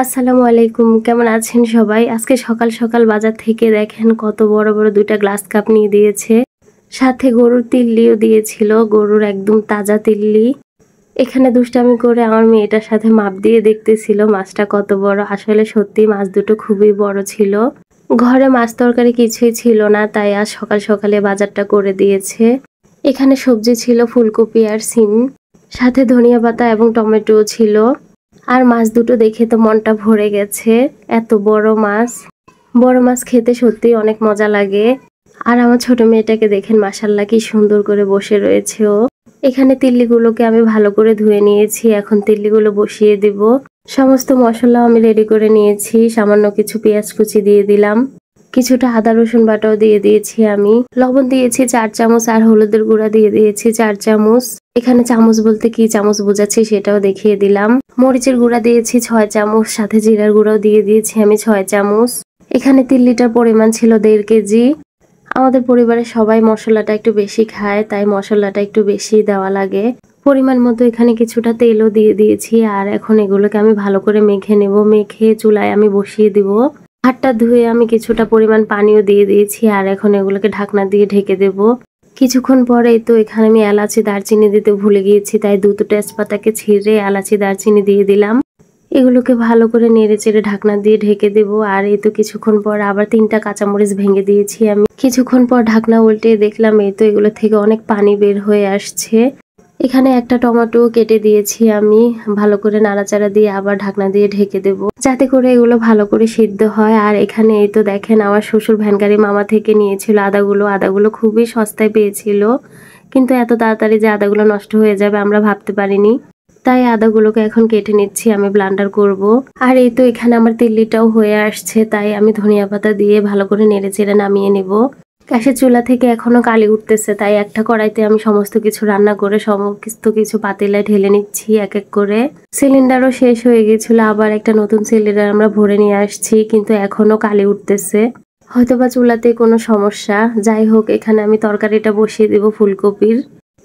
আসসালামু আলাইকুম, কেমন আছেন সবাই? আজকে সকাল সকাল বাজার থেকে দেখেন কত বড় বড় ২টা গ্লাস কাপ নিয়ে দিয়েছে। সাথে গরুর তিল্লিও দিয়েছিল, গরুর একদম তাজা তিল্লি। এখানে দুষ্টামি করে আমার মেয়েটার সাথে মাপ দিয়ে দেখতেছিল মাছটা কত বড়। আসলে সত্যি মাছ দুটো খুবই বড় ছিল। ঘরে মাছ তরকারি কিছুই ছিল না, তাই আজ সকাল সকালে বাজারটা করে দিয়েছে। এখানে সবজি ছিল ফুলকপি আর সিম, সাথে ধনিয়া পাতা এবং টমেটোও ছিল। আর মাছ দুটো দেখে তো মনটা ভরে গেছে। এত বড় মাছ, বড় মাছ খেতে সত্যিই অনেক মজা লাগে। আর আমার ছোট মেয়েটাকে দেখেন, মাশাআল্লাহ কি সুন্দর করে বসে রয়েছে ও। এখানে তিল্লিগুলোকে আমি ভালো করে ধুয়ে নিয়েছি, এখন তিল্লিগুলো বসিয়ে দিব। সমস্ত মশলা আমি রেডি করে নিয়েছি, সামান্য কিছু পেঁয়াজ কুচি দিয়ে দিলাম, কিছুটা আদা রসুন বাটাও দিয়ে দিয়েছি আমি। লবণ দিয়েছি ৪ চামচ আর হলুদের গুঁড়া দিয়ে দিয়েছি ৪ চামচ। এখানে চামচ বলতে কি চামচ বোঝাচ্ছি সেটাও দেখিয়ে দিলাম। মরিচের গুঁড়া দিয়েছি ৬ চামচ, সাথে জিরার গুঁড়াও দিয়ে দিয়েছি আমি ৬ চামচ। এখানে ৩ লিটার পরিমাণ ছিল ১.৫ কেজি। আমাদের পরিবারের সবাই মশলাটা একটু বেশি খায়, তাই মশলাটা একটু বেশি দেওয়া লাগে। পরিমাণ মতো এখানে কিছুটা তেলও দিয়ে দিয়েছি। আর এখন এগুলোকে আমি ভালো করে মেখে নেব। মেখে চুলায় আমি বসিয়ে দিব। হাতটা ধুয়ে আমি কিছুটা পরিমাণ পানিও দিয়ে দিয়েছি। আর এখন এগুলোকে ঢাকনা দিয়ে ঢেকে দেব। কিছুক্ষণ পরেই তো এখানে আমি এলাচি দারচিনি দিতে ভুলে গিয়েছি, তাই দুটো তেজপাতাকে ছিঁড়ে এলাচি দারচিনি দিয়ে দিলাম। এগুলোকে ভালো করে নেড়ে চেড়ে ঢাকনা দিয়ে ঢেকে দেব। আর এই তো কিছুক্ষণ পর আবার ৩টা কাঁচামরিচ ভেঙে দিয়েছি আমি। কিছুক্ষণ পর ঢাকনা উল্টে দেখলাম এই তো এগুলো থেকে অনেক পানি বের হয়ে আসছে। এখানে একটা টমেটো কেটে দিয়েছি আমি। ভালো করে নাড়াচাড়া দিয়ে আবার ঢাকনা দিয়ে ঢেকে দেব, যাতে করে এগুলো ভালো করে সিদ্ধ হয়। আর এখানে এই তো দেখেন, আমার শ্বশুর ভ্যানগাড়ি মামা থেকে নিয়েছিল আদাগুলো খুবই সস্তায় পেয়েছিল, কিন্তু এত তাড়াতাড়ি যে আদাগুলো নষ্ট হয়ে যাবে আমরা ভাবতে পারিনি। তাই আদাগুলোকে এখন কেটে নিচ্ছি, আমি ব্লান্ডার করব। আর এই তো এখানে আমার তিল্লিটাও হয়ে আসছে, তাই আমি ধনিয়া পাতা দিয়ে ভালো করে নেড়ে চেড়ে নামিয়ে নেব। গ্যাসের চুলা থেকে এখনো কালি উঠতেছে, তাই একটা কড়াইতে আমি সমস্ত কিছু রান্না করে সমস্ত কিছু পাতিলায় ঢেলে নিচ্ছি এক এক করে। সিলিন্ডারও শেষ হয়ে গেছিল, আবার একটা নতুন সিলিন্ডার আমরা ভরে নিয়ে আসছি, কিন্তু এখনো কালি উঠতেছে। হয়তোবা চুলাতে কোনো সমস্যা। যাই হোক, এখানে আমি তরকারিটা বসিয়ে দেব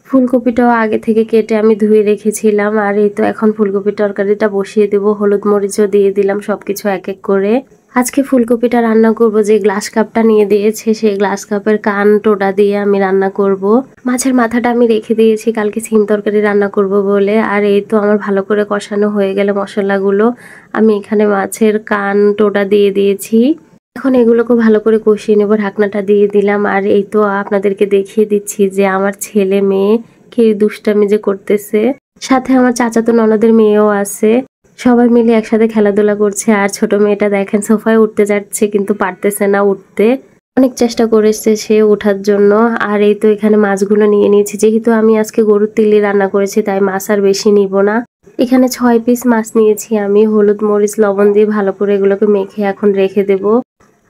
ফুলকপিটাও আগে থেকে কেটে আমি ধুয়ে রেখেছিলাম। আর এই তো এখন ফুলকপির তরকারিটা বসিয়ে দেব। হলুদ মরিচও দিয়ে দিলাম, সবকিছু এক এক করে। আজকে ফুলকপিটা রান্না করব, যে গ্লাস কাপটা নিয়ে দিয়েছে সেই গ্লাস কাপের কান টোটা দিয়ে আমি রান্না করব। মাছের মাথাটা আমি রেখে দিয়েছি কালকে সিম তরকারি রান্না করব বলে। আর এই তো আমার ভালো করে কষানো হয়ে গেলে মশলাগুলো, আমি এখানে মাছের কান টোটা দিয়ে দিয়েছি। এখন এগুলোকে ভালো করে কষিয়ে নেব, ঢাকনাটা দিয়ে দিলাম। আর এই তো আপনাদেরকে দেখিয়ে দিচ্ছি যে আমার ছেলে মেয়ে কি দুষ্টামি যে করতেছে। সাথে আমার চাচাতো ননদের মেয়েও আছে, সবাই মিলে একসাথে খেলাধুলা করছে। আর ছোট মেয়েটা দেখেন সোফায় উঠতে যাচ্ছে, কিন্তু পারতেছে না উঠতে। অনেক চেষ্টা করেছে সে ওঠার জন্য। আর এই তো এখানে মাছগুলো নিয়ে নিয়েছি, যেহেতু আমি আজকে গরুর তিল্লি রান্না করেছি তাই মাছ আর বেশি নিব না। এখানে ৬ পিস মাছ নিয়েছি আমি। হলুদ মরিচ লবণ দিয়ে ভালো করে এগুলোকে মেখে এখন রেখে দেব।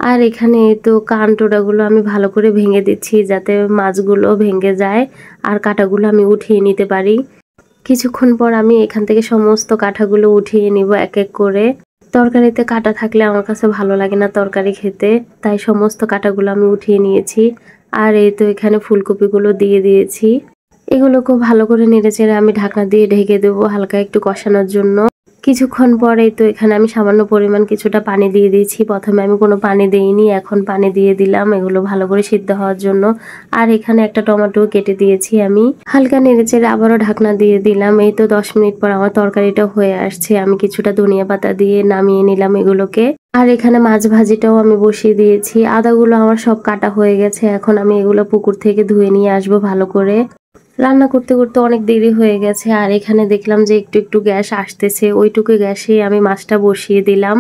আর এখানে তো কান টোটাগুলো আমি ভালো করে ভেঙে দিচ্ছি, যাতে মাছগুলো ভেঙে যায় আর কাঁটাগুলো আমি উঠিয়ে নিতে পারি। কিছুক্ষণ পর আমি এখান থেকে সমস্ত কাঁটাগুলো উঠিয়ে নিব এক এক করে। তরকারিতে কাঁটা থাকলে আমার কাছে ভালো লাগে না তরকারি খেতে, তাই সমস্ত কাঁটাগুলো আমি উঠিয়ে নিয়েছি। আর এই তো এখানে ফুলকপিগুলো দিয়ে দিয়েছি। এগুলোকেও ভালো করে নেড়েচেড়ে আমি ঢাকনা দিয়ে ঢেকে দেবো হালকা একটু কষানোর জন্য। কিছুক্ষণ পরেই তো এখানে আমি সামান্য পরিমাণ কিছুটা পানি দিয়ে দিয়েছি। প্রথমে আমি কোনো পানি দেইনি, এখন পানি দিয়ে দিলাম এগুলো ভালো করে সিদ্ধ হওয়ার জন্য। আর এখানে একটা টমেটো কেটে দিয়েছি আমি। হালকা নেড়েচেড়ে আবারও ঢাকনা দিয়ে দিলাম। এই তো 10 মিনিট পর আমার তরকারিটা হয়ে আসছে। আমি কিছুটা ধনিয়া পাতা দিয়ে নামিয়ে নিলাম এগুলোকে। আর এখানে মাছ ভাজিটাও আমি বসিয়ে দিয়েছি। আদাগুলো আমার সব কাটা হয়ে গেছে, এখন আমি এগুলো পুকুর থেকে ধুয়ে নিয়ে আসবো ভালো করে। রান্না করতে করতে অনেক দেরি হয়ে গেছে। আর এখানে দেখলাম যে একটু একটু গ্যাস আসতেছে, ওইটুকু গ্যাসে আমি মাছটা বসিয়ে দিলাম।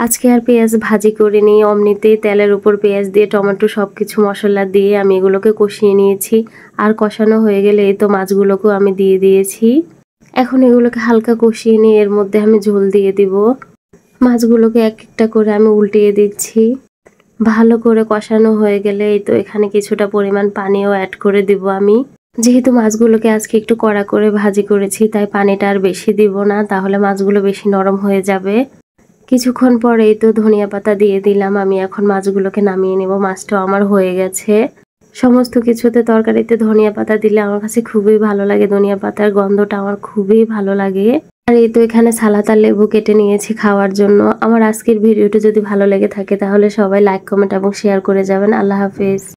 আজকে আর পেঁয়াজ ভাজি করিনি, অমনিতেই তেলের উপর পেঁয়াজ দিয়ে টমেটো সবকিছু মশলা দিয়ে আমি এগুলোকে কষিয়ে নিয়েছি। আর কষানো হয়ে গেলে এই তো মাছগুলোকেও আমি দিয়ে দিয়েছি। এখন এগুলোকে হালকা কষিয়ে নিয়ে এর মধ্যে আমি ঝোল দিয়ে দিব। মাছগুলোকে এক একটা করে আমি উল্টিয়ে দিচ্ছি। ভালো করে কষানো হয়ে গেলে এই তো এখানে কিছুটা পরিমাণ পানিও অ্যাড করে দিব আমি। যেহেতু মাছগুলোকে আজকে একটু কড়া করে ভাজি করেছি, তাই পানিটা আর বেশি দিব না, তাহলে মাছগুলো বেশি নরম হয়ে যাবে। কিছুক্ষণ পরেই তো ধনিয়া পাতা দিয়ে দিলাম আমি। এখন মাছগুলোকে নামিয়ে নেব। মাছটাও আমার হয়ে গেছে। সমস্ত কিছুতে তরকারিতে ধনিয়া পাতা দিলে আমার কাছে খুবই ভালো লাগে, ধনিয়া পাতার গন্ধটা আমার খুবই ভালো লাগে। আর এই তো এখানে সালাদ আর লেবু কেটে নিয়েছি খাওয়ার জন্য। আমার আজকের ভিডিওটা যদি ভালো লেগে থাকে তাহলে সবাই লাইক, কমেন্ট এবং শেয়ার করে যাবেন। আল্লাহ হাফেজ।